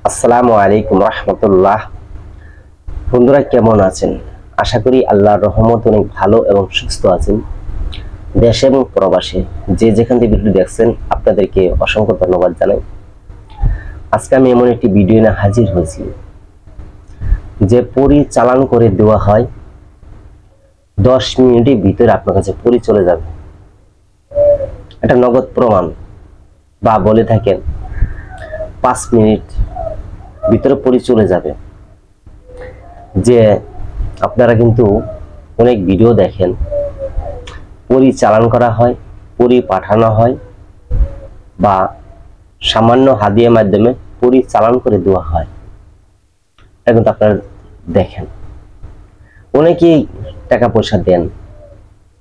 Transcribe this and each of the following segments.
আসসালামু আলাইকুম রহমতুল্লাহ। বন্ধুরা কেমন আছেন? আশা করি আল্লাহর রহমত অনেক ভালো এবং সুস্থ আছেন। দেশে এবং প্রবাসে যে যেখান থেকে ভিডিও দেখছেন আপনাদেরকে অসংখ্য ধন্যবাদ জানাই। আজকে আমি এমন একটি ভিডিও নিয়ে হাজির হয়েছি যে পরিচালন করে দেওয়া হয় 10 মিনিটের ভিতরে আপনার কাছে পরি চলে যাবে। এটা নগদ প্রমাণ, বা বলে থাকেন 5 মিনিট ভিতরে পরি চলে যাবে। যে আপনারা কিন্তু অনেক ভিডিও দেখেন, পরি চালান করা হয়, পরি পাঠানো হয়, বা সামান্য হাদিয়ার মাধ্যমে পরি চালান করে দেওয়া হয়। এটা কিন্তু আপনারা দেখেন, অনেকেই টাকা পয়সা দেন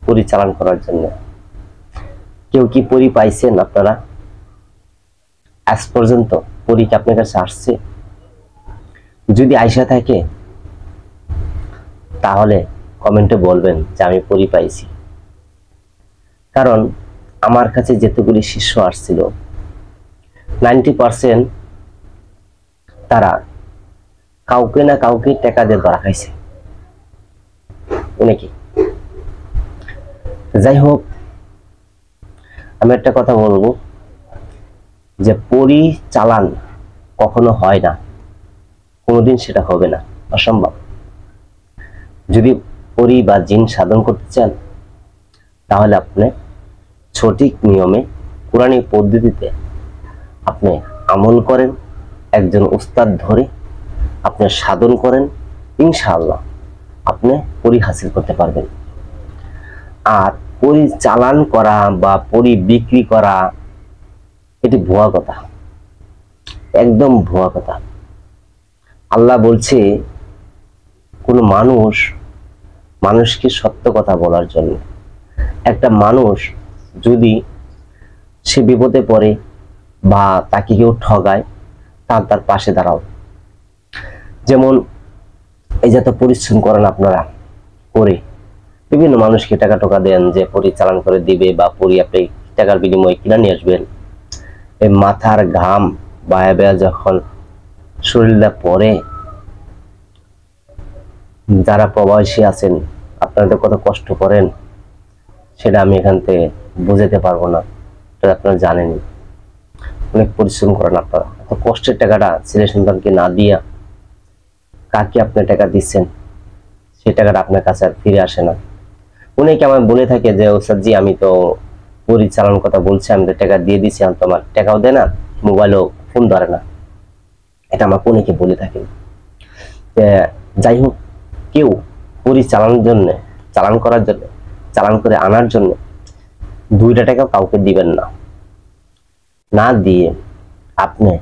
পরি চালান করার জন্য। কেউ কি পরি পাইছেন আপনারা? আজ পর্যন্ত পরি কি আপনার কাছে আসছে? যদি আইসা থাকে তাহলে কমেন্টে বলবেন যে আমি পরি পাইছি। কারণ আমার কাছে যেতগুলি শিষ্য আসছিল 90% তারা কাউকে না কাউকে টাকা দিয়ে ধরা খাইছে। অনেকে, যাই হোক, আমি একটা কথা বলবো যে পরি চালান কখনো হয় না, কোনোদিন সেটা হবে না, অসম্ভব। যদি পরি বা জিন সাধন করতে চান তাহলে আপনি সঠিক নিয়মে কোরআনী পদ্ধতিতে আপনি আমল করেন, একজন উস্তাদ ধরে আপনি সাধন করেন, ইনশাআল্লাহ আপনি পরি হাসিল করতে পারবেন। আর পরি চালান করা বা পরি বিক্রি করা এটি ভুয়া কথা, একদম ভুয়া কথা। আল্লাহ বলছে কোনো মানুষকে সত্য কথা বলার জন্য। একটা মানুষ যদি সে বিপদে পড়ে বা তাকে কেউ ঠগায়, তার পাশে দাঁড়াও। যেমন এই যত পরিশ্রম করেন আপনারা করে বিভিন্ন মানুষকে টাকা টোকা দেন যে পরি চালান করে দিবে বা পরি আপনি টাকার বিনিময়ে কিনে নিয়ে আসবেন। এই মাথার ঘাম বায়া বায়া যখন শরীরটা পড়ে, যারা প্রবাসী আছেন আপনারা তো কত কষ্ট করেন সেটা আমি এখান থেকে বুঝাতে পারবো না, এটা আপনারা জানেনই। অনেক পরিশ্রম করেন আপনারা, এত কষ্টের টাকাটা ছেলে সন্তানকে না দিয়া কাকে আপনি টাকা দিচ্ছেন, সেই টাকাটা আপনার কাছে আর ফিরে আসে না। অনেকে আমার বলে থাকে যে ওস্তাদ জি আমি তো পরিচালনার কথা বলছি, আমি তো টাকা দিয়ে দিচ্ছি, আমি তো আমার টাকাও দেয় না, মোবাইলও ফোন ধরে না। এটা আমাকে অনেকে বলে থাকেন। যাই হোক, কেউ পরিচালনার জন্য, চালান করার জন্য, চালান করে আনার জন্য 2টা টাকা কাউকে দিবেন না। না দিয়ে আপনি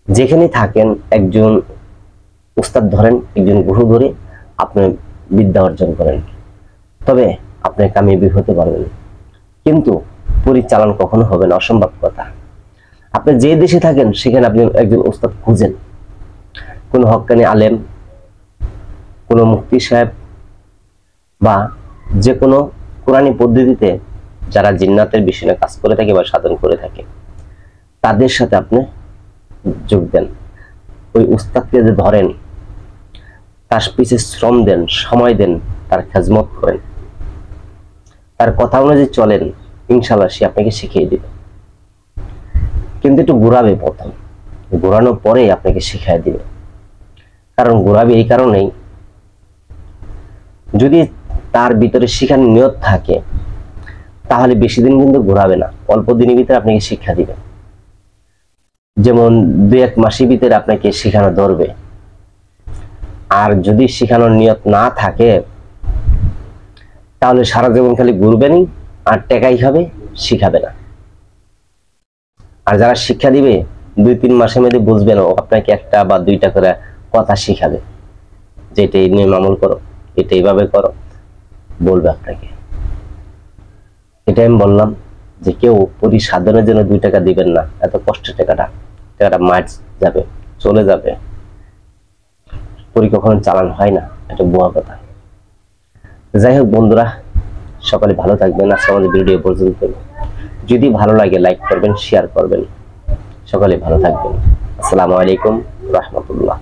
যেখানে থাকেন একজন উস্তাদ ধরেন, একজন গুরু ধরে আপনি বিদ্যা অর্জন করেন, তবে আপনি কামিয়াবি হতে পারবেন। কিন্তু পরিচালন কখনো হবে না, অসম্ভব কথা। আপনি যে দেশে থাকেন সেখানে আপনি একজন উস্তাদ খুঁজেন, কোন হক্কানি আলেম, কোন মুফতি সাহেব, বা যে কোনো কোরআনী পদ্ধতিতে যারা জিন্নাতের বিষয়ে কাজ করে থাকে বা সাধন করে থাকে, তাদের সাথে আপনি যোগ দেন। ওই উস্তাদকে যে ধরেন, তার পিছে শ্রম দেন, সময় দেন, তার খেজমত করেন, তার কথা অনুযায়ী চলেন, ইনশাআল্লাহ সে আপনাকে শিখিয়ে দিবে। কিন্তু একটু ঘুরাবে, প্রথম ঘুরানোর পরে আপনাকে শিখিয়ে দিবে। কারণ ঘুরাবে এই কারণেই, যদি তার ভিতরে শিখার নিয়ত থাকে তাহলে বেশি দিন কিন্তু ঘুরাবে না, অল্প দিনের ভিতরে আপনাকে শিক্ষা দিবে। যেমন 2-1 মাসের ভিতরে আপনাকে শিখানো ধরবে। আর যদি শিখানোর নিয়ত না থাকে তাহলে সারা জীবন খালি ঘুরবেনই আর টাকাই খাবে, শিখাবে না। আর যারা শিক্ষা দিবে 2-3 মাসের মধ্যে বুঝবেন, ও আপনাকে 1টা বা 2টা করে কথা শিখাবে, যে এটা এই নিয়ম আমল করো, এটা এইভাবে করো, বলবে আপনাকে। এটা আমি বললাম যে কেউ পরিসাধনের জন্য 2 টাকা দিবেন না। এত কষ্টের টাকাটা মার যাবে, চলে যাবে। পরি কখনো চালান হয় না, এটা ভুয়া কথা। যাই হোক বন্ধুরা, সকলে ভালো থাকবেন। আজকে আমাদের ভিডিও পর্যন্ত। যদি ভালো লাগে লাইক করবেন, শেয়ার করবেন। সকলে ভালো থাকবেন। আসসালামু আলাইকুম রহমতুল্লাহ।